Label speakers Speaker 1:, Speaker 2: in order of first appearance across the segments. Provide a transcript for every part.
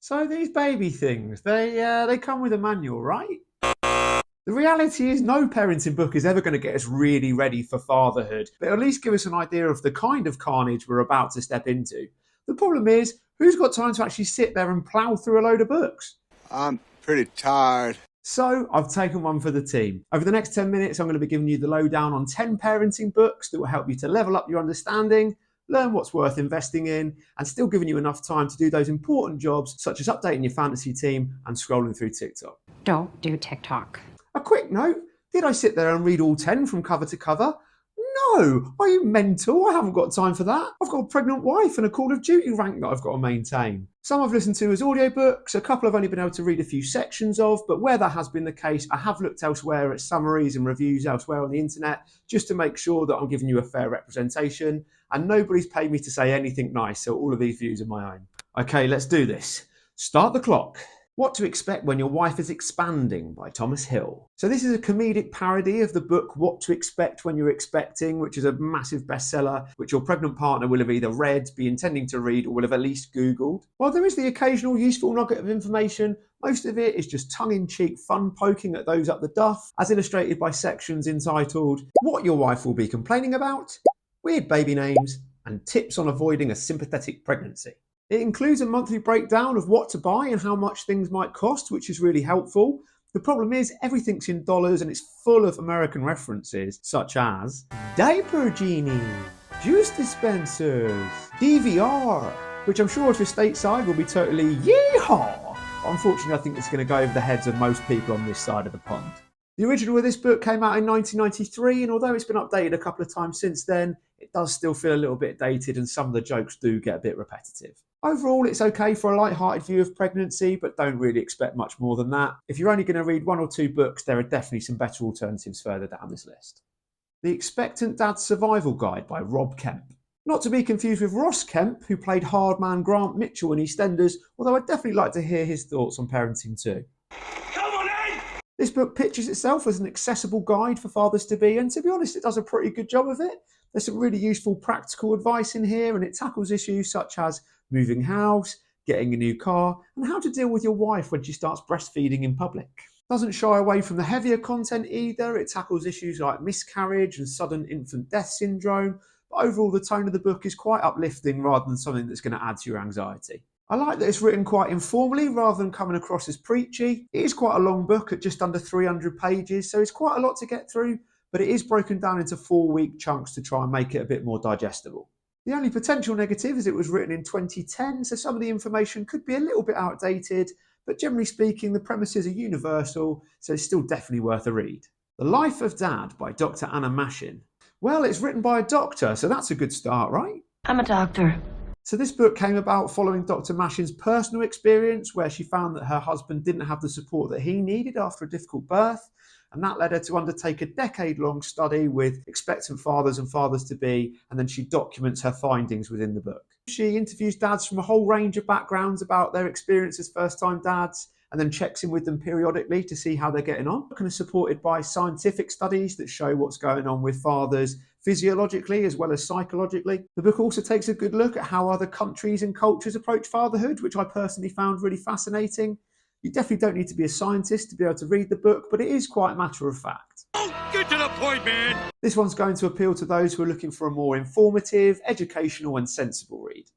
Speaker 1: So these baby things, they come with a manual, right? The reality is no parenting book is ever going to get us really ready for fatherhood, but at least give us an idea of the kind of carnage we're about to step into. The problem is, who's got time to actually sit there and plough through a load of books?
Speaker 2: I'm pretty tired.
Speaker 1: So I've taken one for the team. Over the next 10 minutes, I'm going to be giving you the lowdown on 10 parenting books that will help you to level up your understanding, learn what's worth investing in, and still giving you enough time to do those important jobs such as updating your fantasy team and scrolling through TikTok.
Speaker 3: Don't do TikTok.
Speaker 1: A quick note, did I sit there and read all 10 from cover to cover? No, are you mental? I haven't got time for that. I've got a pregnant wife and a Call of Duty rank that I've got to maintain. Some I've listened to as audiobooks, a couple I've only been able to read a few sections of, but where that has been the case, I have looked elsewhere at summaries and reviews elsewhere on the internet just to make sure that I'm giving you a fair representation, and nobody's paid me to say anything nice, so all of these views are my own. Okay, let's do this. Start the clock. What to Expect When Your Wife is Expanding by Thomas Hill. So this is a comedic parody of the book What to Expect When You're Expecting, which is a massive bestseller, which your pregnant partner will have either read, be intending to read, or will have at least Googled. While there is the occasional useful nugget of information, most of it is just tongue-in-cheek fun poking at those up the duff, as illustrated by sections entitled What Your Wife Will Be Complaining About, Weird Baby Names, and Tips on Avoiding a Sympathetic Pregnancy. It includes a monthly breakdown of what to buy and how much things might cost, which is really helpful. The problem is everything's in dollars and it's full of American references, such as diaper genie, juice dispensers, DVR, which I'm sure if you're stateside will be totally yeehaw. But unfortunately, I think it's going to go over the heads of most people on this side of the pond. The original of this book came out in 1993, and although it's been updated a couple of times since then, it does still feel a little bit dated and some of the jokes do get a bit repetitive. Overall, it's okay for a light-hearted view of pregnancy, but don't really expect much more than that. If you're only going to read one or two books, there are definitely some better alternatives further down this list. The Expectant Dad's Survival Guide by Rob Kemp. Not to be confused with Ross Kemp, who played hardman Grant Mitchell in EastEnders, although I'd definitely like to hear his thoughts on parenting too. This book pitches itself as an accessible guide for fathers-to-be, and to be honest, it does a pretty good job of it. There's some really useful practical advice in here, and it tackles issues such as moving house, getting a new car, and how to deal with your wife when she starts breastfeeding in public. Doesn't shy away from the heavier content either. It tackles issues like miscarriage and sudden infant death syndrome, but overall the tone of the book is quite uplifting rather than something that's going to add to your anxiety. I like that it's written quite informally rather than coming across as preachy. It is quite a long book at just under 300 pages, so it's quite a lot to get through, but it is broken down into 4-week chunks to try and make it a bit more digestible. The only potential negative is it was written in 2010, so some of the information could be a little bit outdated, but generally speaking, the premises are universal, so it's still definitely worth a read. The Life of Dad by Dr. Anna Mashin. Well, it's written by a doctor, so that's a good start, right?
Speaker 3: I'm a doctor.
Speaker 1: So this book came about following Dr. Mashin's personal experience, where she found that her husband didn't have the support that he needed after a difficult birth, and that led her to undertake a decade-long study with expectant fathers and fathers-to-be, and then she documents her findings within the book. She interviews dads from a whole range of backgrounds about their experience as first-time dads, and then checks in with them periodically to see how they're getting on. Kind of supported by scientific studies that show what's going on with fathers physiologically as well as psychologically. The book also takes a good look at how other countries and cultures approach fatherhood, which I personally found really fascinating. You definitely don't need to be a scientist to be able to read the book, but it is quite matter of fact.
Speaker 4: Get to the point, man!
Speaker 1: This one's going to appeal to those who are looking for a more informative, educational and sensible read.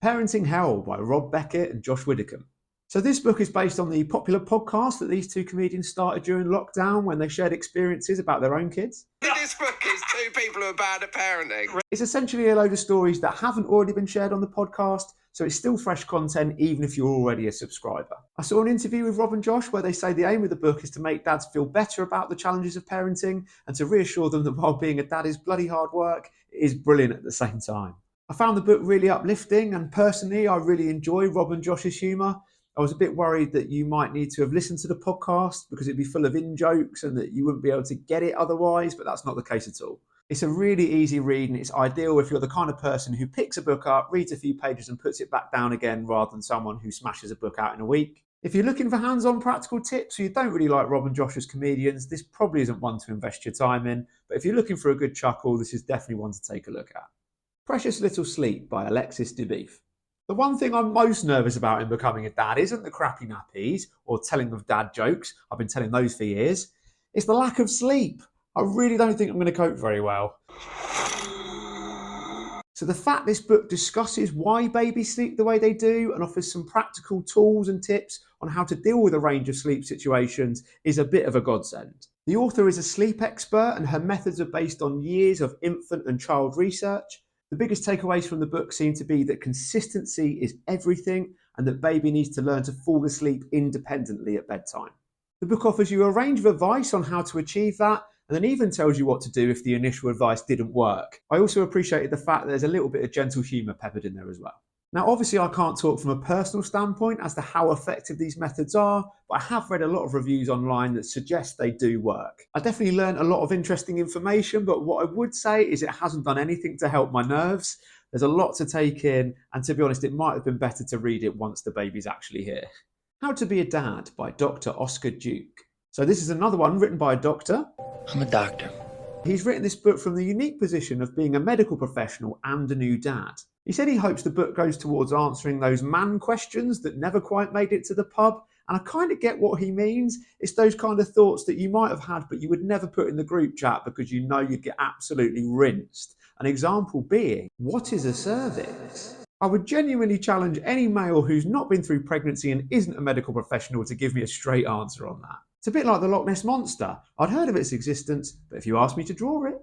Speaker 1: Parenting Hell by Rob Beckett and Josh Widdicombe. So this book is based on the popular podcast that these two comedians started during lockdown when they shared experiences about their own kids.
Speaker 2: This book is two people who are bad at parenting.
Speaker 1: It's essentially a load of stories that haven't already been shared on the podcast, so it's still fresh content even if you're already a subscriber. I saw an interview with Rob and Josh where they say the aim of the book is to make dads feel better about the challenges of parenting and to reassure them that while being a dad is bloody hard work, it is brilliant at the same time. I found the book really uplifting, and personally I really enjoy Rob and Josh's humour. I was a bit worried that you might need to have listened to the podcast because it'd be full of in-jokes and that you wouldn't be able to get it otherwise, but that's not the case at all. It's a really easy read and it's ideal if you're the kind of person who picks a book up, reads a few pages and puts it back down again rather than someone who smashes a book out in a week. If you're looking for hands-on practical tips or you don't really like Rob and Josh as comedians, this probably isn't one to invest your time in, but if you're looking for a good chuckle, this is definitely one to take a look at. Precious Little Sleep by Alexis Dubeef. The one thing I'm most nervous about in becoming a dad isn't the crappy nappies or telling of dad jokes. I've been telling those for years. It's the lack of sleep. I really don't think I'm going to cope very well. So the fact this book discusses why babies sleep the way they do and offers some practical tools and tips on how to deal with a range of sleep situations is a bit of a godsend. The author is a sleep expert and her methods are based on years of infant and child research. The biggest takeaways from the book seem to be that consistency is everything and that baby needs to learn to fall asleep independently at bedtime. The book offers you a range of advice on how to achieve that and then even tells you what to do if the initial advice didn't work. I also appreciated the fact that there's a little bit of gentle humour peppered in there as well. Now, obviously, I can't talk from a personal standpoint as to how effective these methods are, but I have read a lot of reviews online that suggest they do work. I definitely learned a lot of interesting information, but what I would say is it hasn't done anything to help my nerves. There's a lot to take in, and to be honest, it might have been better to read it once the baby's actually here. How to Be a Dad by Dr. Oscar Duke. So this is another one written by a doctor.
Speaker 5: I'm a doctor.
Speaker 1: He's written this book from the unique position of being a medical professional and a new dad. He said he hopes the book goes towards answering those man questions that never quite made it to the pub, and I kind of get what he means. It's those kind of thoughts that you might have had but you would never put in the group chat because you know you'd get absolutely rinsed. An example being, what is a cervix? I would genuinely challenge any male who's not been through pregnancy and isn't a medical professional to give me a straight answer on that. It's a bit like the Loch Ness Monster. I'd heard of its existence, but if you asked me to draw it.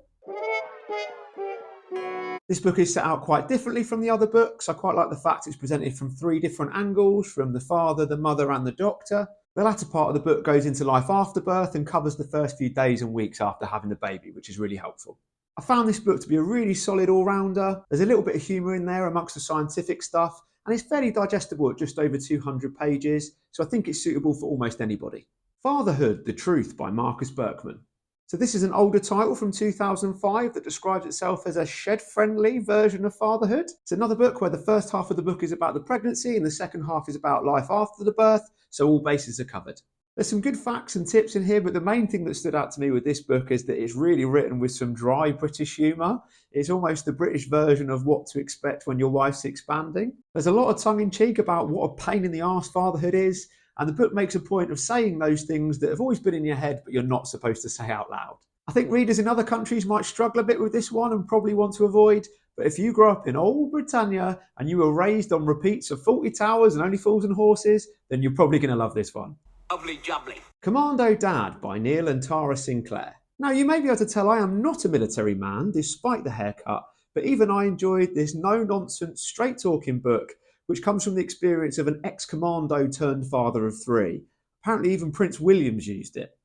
Speaker 1: This book is set out quite differently from the other books. I quite like the fact it's presented from 3 different angles, from the father, the mother and the doctor. The latter part of the book goes into life after birth and covers the first few days and weeks after having the baby, which is really helpful. I found this book to be a really solid all-rounder. There's a little bit of humour in there amongst the scientific stuff, and it's fairly digestible at just over 200 pages, so I think it's suitable for almost anybody. Fatherhood the Truth by Marcus Berkman. So this is an older title from 2005 that describes itself as a shed-friendly version of fatherhood. It's another book where the first half of the book is about the pregnancy and the second half is about life after the birth, so all bases are covered. There's some good facts and tips in here, but the main thing that stood out to me with this book is that it's really written with some dry British humour. It's almost the British version of what to expect when your wife's expanding. There's a lot of tongue-in-cheek about what a pain in the arse fatherhood is, and the book makes a point of saying those things that have always been in your head but you're not supposed to say out loud. I think readers in other countries might struggle a bit with this one and probably want to avoid, but if you grew up in old Britannia and you were raised on repeats of Fawlty Towers and Only Fools and Horses, then you're probably going to love this one.
Speaker 2: Lovely jubbly.
Speaker 1: Commando Dad by Neil and Tara Sinclair. Now, you may be able to tell I am not a military man, despite the haircut, but even I enjoyed this no-nonsense, straight-talking book, which comes from the experience of an ex-commando turned father of 3. Apparently even Prince William's used it.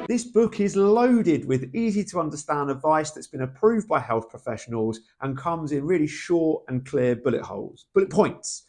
Speaker 1: This book is loaded with easy-to-understand advice that's been approved by health professionals and comes in really short and clear bullet points.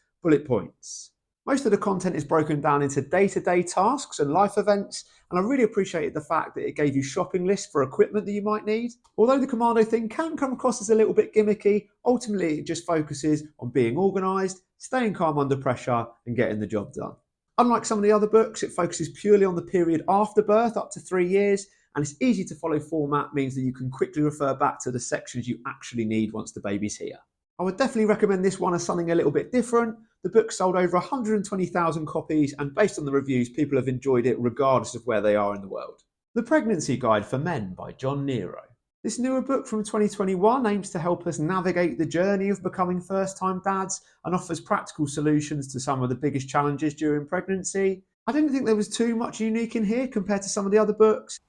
Speaker 1: Most of the content is broken down into day-to-day tasks and life events, and I really appreciated the fact that it gave you shopping lists for equipment that you might need. Although the Commando thing can come across as a little bit gimmicky, ultimately it just focuses on being organised, staying calm under pressure, and getting the job done. Unlike some of the other books, it focuses purely on the period after birth, up to 3 years, and its easy to follow format means that you can quickly refer back to the sections you actually need once the baby's here. I would definitely recommend this one as something a little bit different. The book sold over 120,000 copies, and based on the reviews, people have enjoyed it regardless of where they are in the world. The Pregnancy Guide for Men by John Nero. This newer book from 2021 aims to help us navigate the journey of becoming first-time dads and offers practical solutions to some of the biggest challenges during pregnancy. I didn't think there was too much unique in here compared to some of the other books.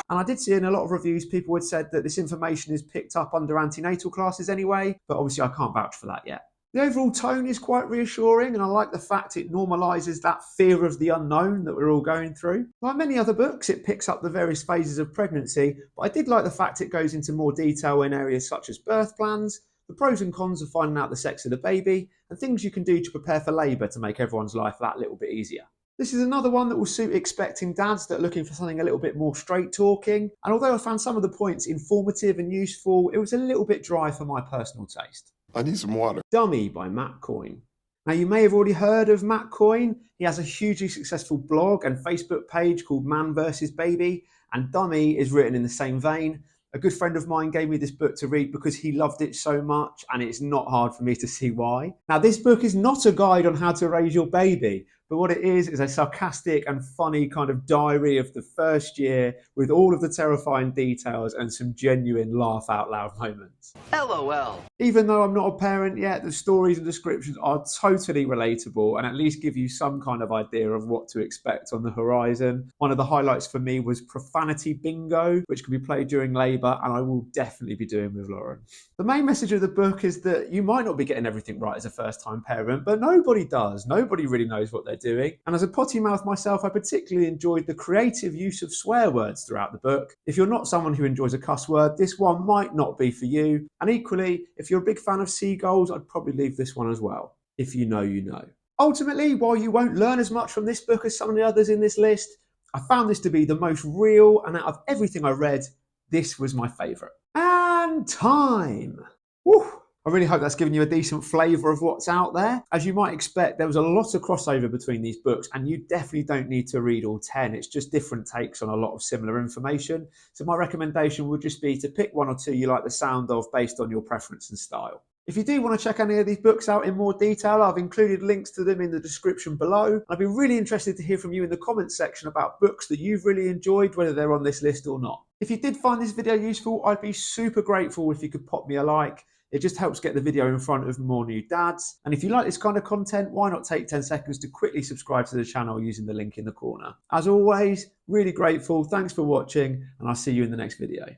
Speaker 1: And I did see in a lot of reviews people had said that this information is picked up under antenatal classes anyway, but obviously I can't vouch for that yet. The overall tone is quite reassuring, and I like the fact it normalises that fear of the unknown that we're all going through. Like many other books, it picks up the various phases of pregnancy, but I did like the fact it goes into more detail in areas such as birth plans, the pros and cons of finding out the sex of the baby, and things you can do to prepare for labour to make everyone's life that little bit easier. This is another one that will suit expecting dads that are looking for something a little bit more straight talking, and although I found some of the points informative and useful, it was a little bit dry for my personal taste.
Speaker 2: I need some water.
Speaker 1: Dummy by Matt Coyne. Now, you may have already heard of Matt Coyne. He has a hugely successful blog and Facebook page called Man vs. Baby, and Dummy is written in the same vein. A good friend of mine gave me this book to read because he loved it so much, and it's not hard for me to see why. Now, this book is not a guide on how to raise your baby, but what it is a sarcastic and funny kind of diary of the first year with all of the terrifying details and some genuine laugh out loud moments.
Speaker 5: LOL.
Speaker 1: Even though I'm not a parent yet, the stories and descriptions are totally relatable and at least give you some kind of idea of what to expect on the horizon. One of the highlights for me was profanity bingo, which can be played during labour, and I will definitely be doing with Lauren. The main message of the book is that you might not be getting everything right as a first-time parent, but nobody does. Nobody really knows what they're doing. And as a potty mouth myself, I particularly enjoyed the creative use of swear words throughout the book. If you're not someone who enjoys a cuss word, this one might not be for you. And equally, if you're a big fan of seagulls, I'd probably leave this one as well. If you know, you know. Ultimately, while you won't learn as much from this book as some of the others in this list, I found this to be the most real, and out of everything I read, this was my favourite. And time. Woo! I really hope that's given you a decent flavour of what's out there. As you might expect, there was a lot of crossover between these books, and you definitely don't need to read all 10. It's just different takes on a lot of similar information. So my recommendation would just be to pick one or two you like the sound of based on your preference and style. If you do want to check any of these books out in more detail, I've included links to them in the description below. I'd be really interested to hear from you in the comments section about books that you've really enjoyed, whether they're on this list or not. If you did find this video useful, I'd be super grateful if you could pop me a like. It just helps get the video in front of more new dads. And if you like this kind of content, why not take 10 seconds to quickly subscribe to the channel using the link in the corner. As always, really grateful. Thanks for watching, and I'll see you in the next video.